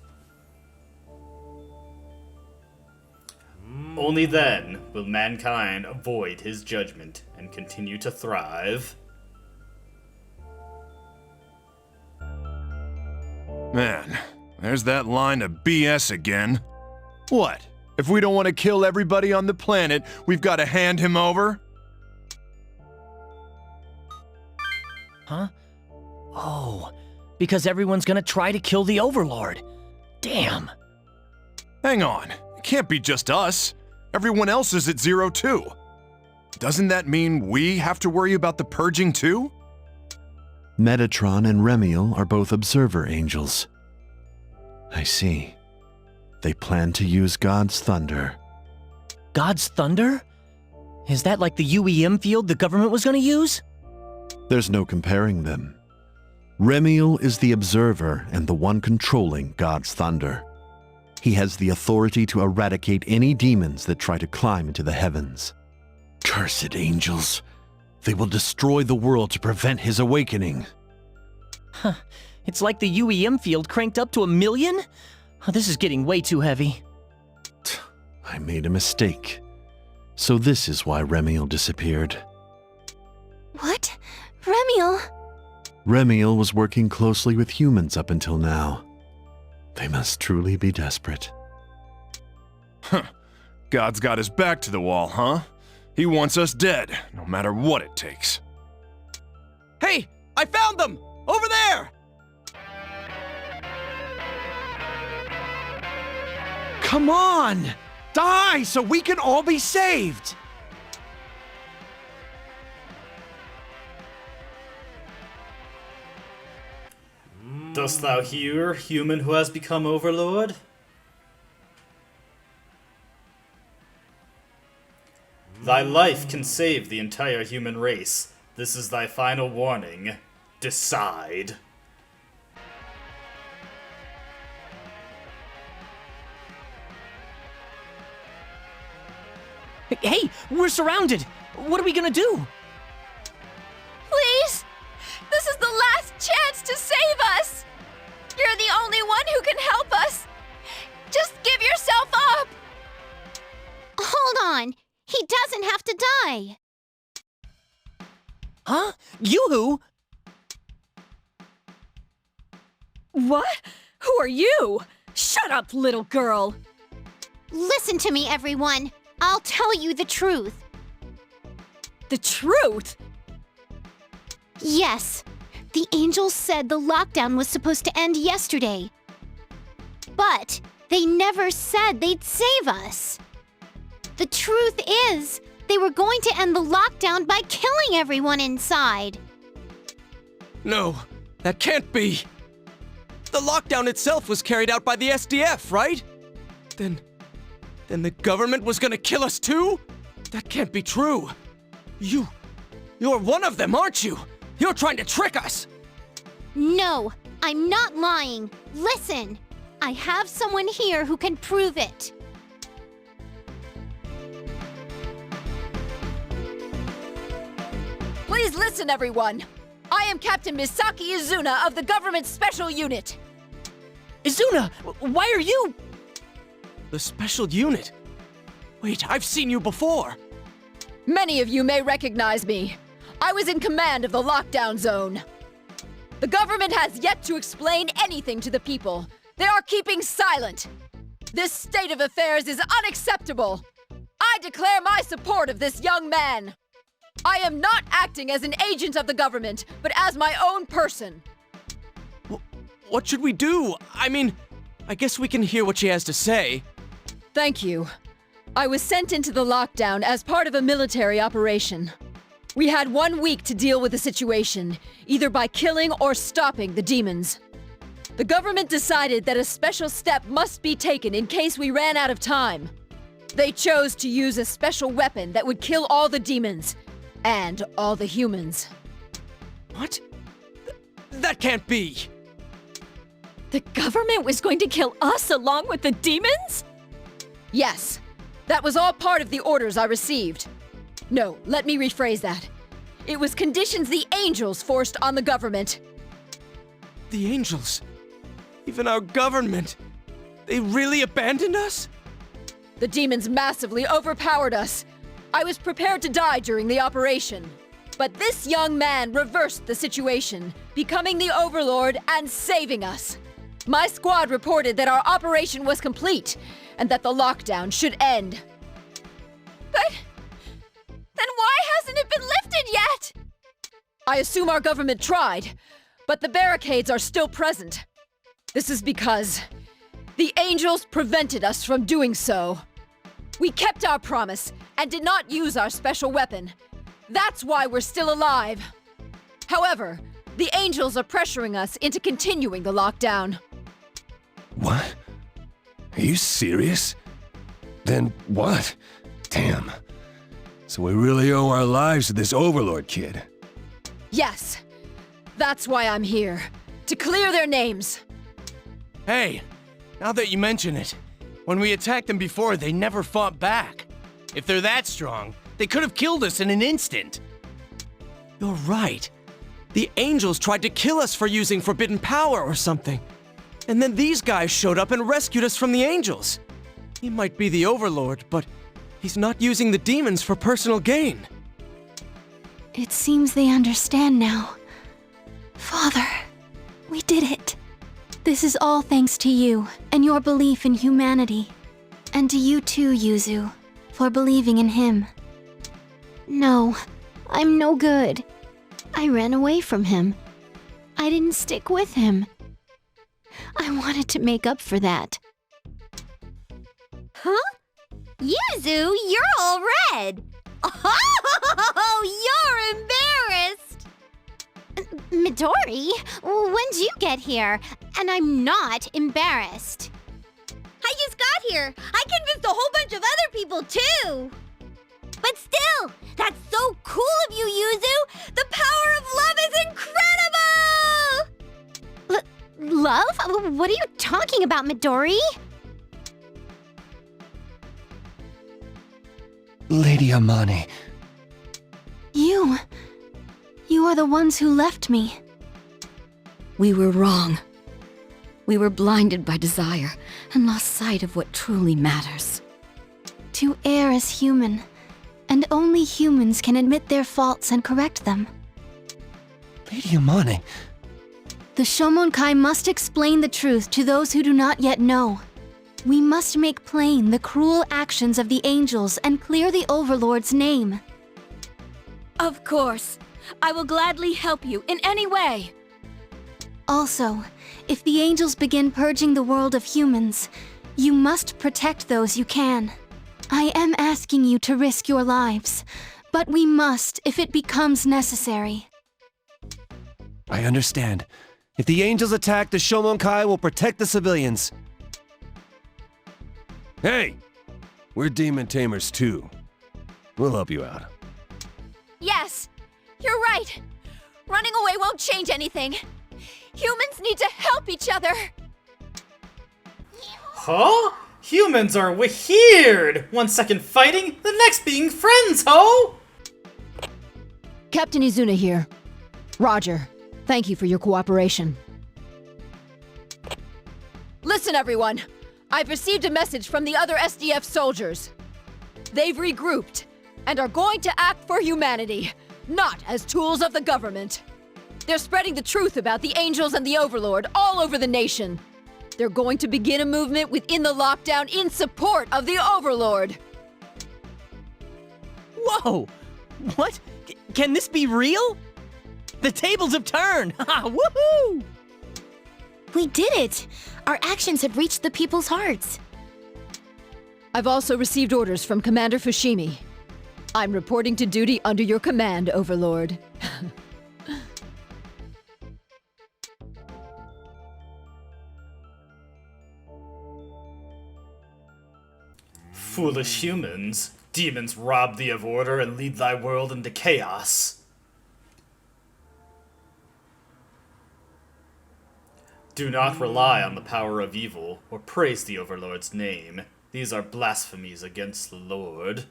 Only then will mankind avoid his judgment and continue to thrive. Man, there's that line of BS again. What? If we don't want to kill everybody on the planet, we've got to hand him over? Huh? Oh, because everyone's gonna try to kill the Overlord. Damn. Hang on. It can't be just us. Everyone else is at 0 too. Doesn't that mean we have to worry about the purging too? Metatron and Remiel are both observer angels. I see. They plan to use God's thunder. God's thunder? Is that like the UEM field the government was gonna use? There's no comparing them. Remiel is the observer and the one controlling God's thunder. He has the authority to eradicate any demons that try to climb into the heavens. Cursed angels. They will destroy the world to prevent his awakening. Huh. It's like the UEM field cranked up to 1 million? Oh, this is getting way too heavy. I made a mistake. So this is why Remiel disappeared. What? Remiel? Remiel was working closely with humans up until now. They must truly be desperate. Huh. God's got his back to the wall, huh? He wants us dead, no matter what it takes. Hey, I found them! Over there! Come on! Die so we can all be saved! Dost thou hear, human who has become Overlord? Thy life can save the entire human race. This is thy final warning. Decide. Hey, we're surrounded! What are we gonna do? Please! This is the last chance to save us! You're the only one who can help us! Just give yourself up! Hold on. He doesn't have to die. Huh? You-hoo? What? Who are you? Shut up, little girl! Listen to me, everyone. I'll tell you the truth. The truth? Yes. The angels said the lockdown was supposed to end yesterday. But they never said they'd save us. The truth is, they were going to end the lockdown by killing everyone inside. No, that can't be. The lockdown itself was carried out by the SDF, right? Then the government was gonna kill us too? That can't be true. You're one of them, aren't you? You're trying to trick us. No, I'm not lying. Listen, I have someone here who can prove it. Please listen, everyone! I am Captain Misaki Izuna of the Government Special Unit! Izuna, why are you... The special unit? Wait, I've seen you before. Many of you may recognize me. I was in command of the lockdown zone. The government has yet to explain anything to the people. They are keeping silent. This state of affairs is unacceptable. I declare my support of this young man. I am not acting as an agent of the government, but as my own person. What should we do? I mean, I guess we can hear what she has to say. Thank you. I was sent into the lockdown as part of a military operation. We had 1 week to deal with the situation, either by killing or stopping the demons. The government decided that a special step must be taken in case we ran out of time. They chose to use a special weapon that would kill all the demons, and all the humans. What? That can't be! The government was going to kill us along with the demons? Yes. That was all part of the orders I received. No, let me rephrase that. It was conditions the angels forced on the government. The angels? Even our government? They really abandoned us? The demons massively overpowered us. I was prepared to die during the operation. But this young man reversed the situation, becoming the Overlord and saving us. My squad reported that our operation was complete, and that the lockdown should end. But then why hasn't it been lifted yet? I assume our government tried, but the barricades are still present. This is because the angels prevented us from doing so. We kept our promise and did not use our special weapon. That's why we're still alive. However, the angels are pressuring us into continuing the lockdown. What? Are you serious? Then what? Damn. So we really owe our lives to this Overlord kid. Yes. That's why I'm here. To clear their names. Hey, now that you mention it, when we attacked them before, they never fought back. If they're that strong, they could have killed us in an instant. You're right. The angels tried to kill us for using forbidden power or something. And then these guys showed up and rescued us from the angels. He might be the Overlord, but he's not using the demons for personal gain. It seems they understand now. Father, we did it. This is all thanks to you and your belief in humanity. And to you too, Yuzu, for believing in him. No, I'm no good. I ran away from him. I didn't stick with him. I wanted to make up for that. Huh? Yuzu, you're all red! Oh, you're embarrassed! Midori, when'd you get here? And I'm not embarrassed. I just got here. I convinced a whole bunch of other people, too. But still, that's so cool of you, Yuzu! The power of love is incredible! Love? What are you talking about, Midori? Lady Amane. You are the ones who left me. We were wrong. We were blinded by desire and lost sight of what truly matters. To err is human, and only humans can admit their faults and correct them. Lady Amane. The Shomonkai must explain the truth to those who do not yet know. We must make plain the cruel actions of the angels and clear the Overlord's name. Of course. I will gladly help you in any way. Also, if the angels begin purging the world of humans, you must protect those you can. I am asking you to risk your lives, but we must if it becomes necessary. I understand. If the angels attack, the Shomonkai will protect the civilians. Hey! We're demon tamers too. We'll help you out. Yes, you're right. Running away won't change anything. Humans need to help each other. Huh? Humans are weird! 1 second fighting, the next being friends, ho! Captain Izuna here. Roger. Thank you for your cooperation. Listen, everyone. I've received a message from the other SDF soldiers. They've regrouped and are going to act for humanity, not as tools of the government. They're spreading the truth about the angels and the Overlord all over the nation. They're going to begin a movement within the lockdown in support of the Overlord. Whoa! What? Can this be real? The tables have turned! Woohoo! We did it! Our actions have reached the people's hearts. I've also received orders from Commander Fushimi. I'm reporting to duty under your command, Overlord. Foolish humans. Demons rob thee of order and lead thy world into chaos. Do not rely on the power of evil, or praise the Overlord's name. These are blasphemies against the Lord.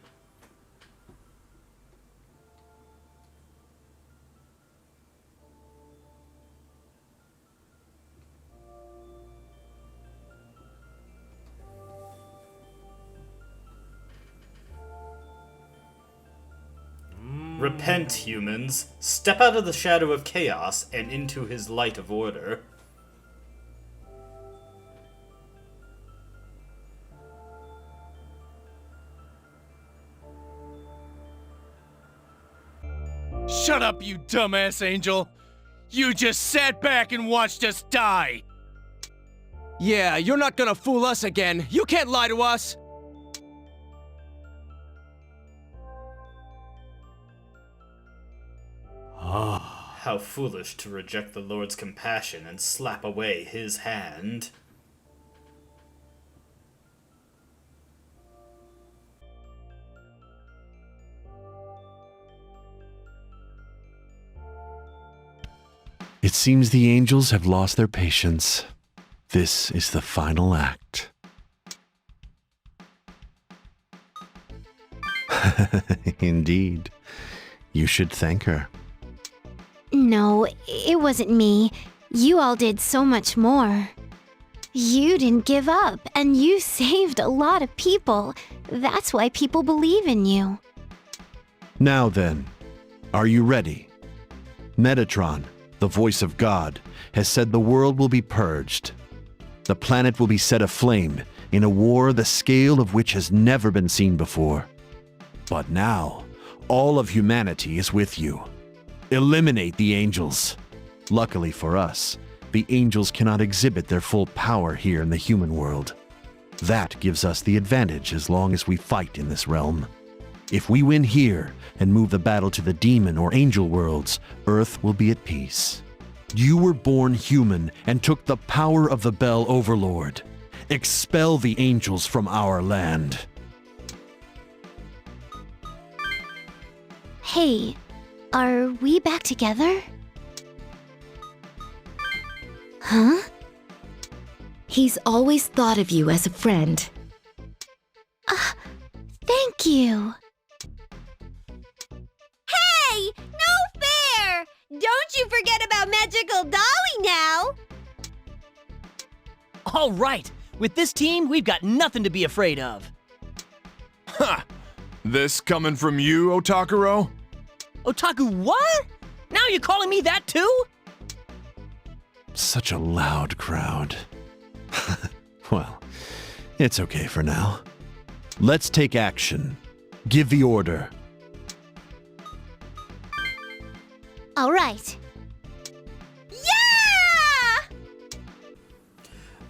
Repent, humans. Step out of the shadow of chaos and into his light of order. Shut up, you dumbass angel! You just sat back and watched us die! Yeah, you're not gonna fool us again. You can't lie to us! How foolish to reject the Lord's compassion and slap away his hand. It seems the angels have lost their patience. This is the final act. Indeed. You should thank her. No, it wasn't me. You all did so much more. You didn't give up, and you saved a lot of people. That's why people believe in you. Now then, are you ready? Metatron, the voice of God, has said the world will be purged. The planet will be set aflame in a war the scale of which has never been seen before. But now, all of humanity is with you. Eliminate the angels. Luckily for us, the angels cannot exhibit their full power here in the human world. That gives us the advantage as long as we fight in this realm. If we win here and move the battle to the demon or angel worlds, Earth will be at peace. You were born human and took the power of the Bell Overlord. Expel the angels from our land. Hey, are we back together? Huh? He's always thought of you as a friend. Thank you. Hey! No fair! Don't you forget about Magical Dolly now! All right, with this team, we've got nothing to be afraid of. Ha! This coming from you, Otakuro? Otaku what? Now you're calling me that too? Such a loud crowd. Well, it's okay for now. Let's take action. Give the order. All right.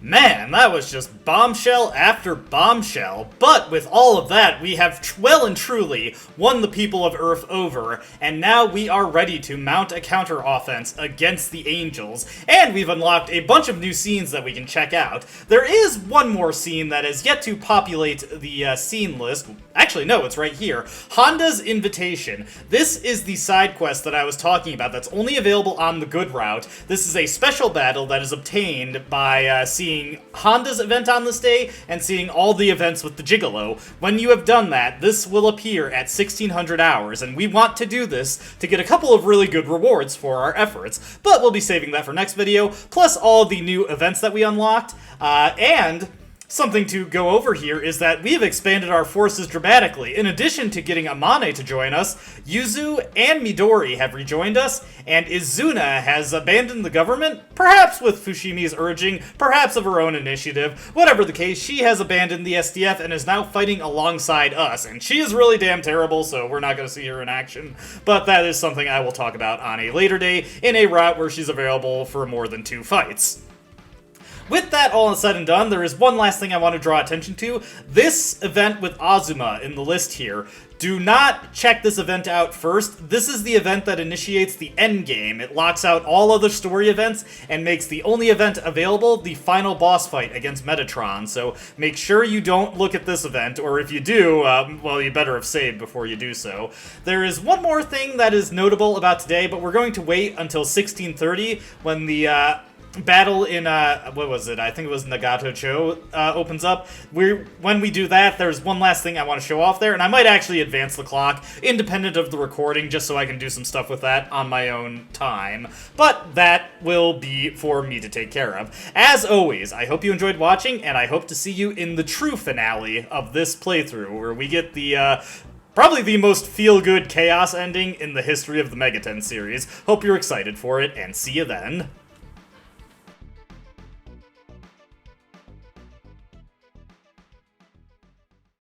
Man, that was just bombshell after bombshell. But with all of that, we have well and truly won the people of Earth over, and now we are ready to mount a counter-offense against the Angels, and we've unlocked a bunch of new scenes that we can check out. There is one more scene that is yet to populate the scene list. Actually, no, it's right here. Honda's Invitation. This is the side quest that I was talking about that's only available on the good route. This is a special battle that is obtained by seeing Honda's event on this day and seeing all the events with the Gigolo. When you have done that, this will appear at 1600 hours, and we want to do this to get a couple of really good rewards for our efforts, but we'll be saving that for next video, plus all the new events that we unlocked, and something to go over here is that we have expanded our forces dramatically. In addition to getting Amane to join us, Yuzu and Midori have rejoined us, and Izuna has abandoned the government, perhaps with Fushimi's urging, perhaps of her own initiative. Whatever the case, she has abandoned the SDF and is now fighting alongside us, and she is really damn terrible, so we're not going to see her in action. But that is something I will talk about on a later day in a route where she's available for more than 2 fights. With that all said and done, there is one last thing I want to draw attention to. This event with Azuma in the list here. Do not check this event out first. This is the event that initiates the endgame. It locks out all other story events and makes the only event available the final boss fight against Metatron. So make sure you don't look at this event, or if you do, well, you better have saved before you do so. There is one more thing that is notable about today, but we're going to wait until 1630 when the battle in, what was it? I think it was Nagato-cho, opens up. When we do that, there's one last thing I want to show off there, and I might actually advance the clock, independent of the recording, just so I can do some stuff with that on my own time. But that will be for me to take care of. As always, I hope you enjoyed watching, and I hope to see you in the true finale of this playthrough, where we get the, probably the most feel-good chaos ending in the history of the Megaten series. Hope you're excited for it, and see you then.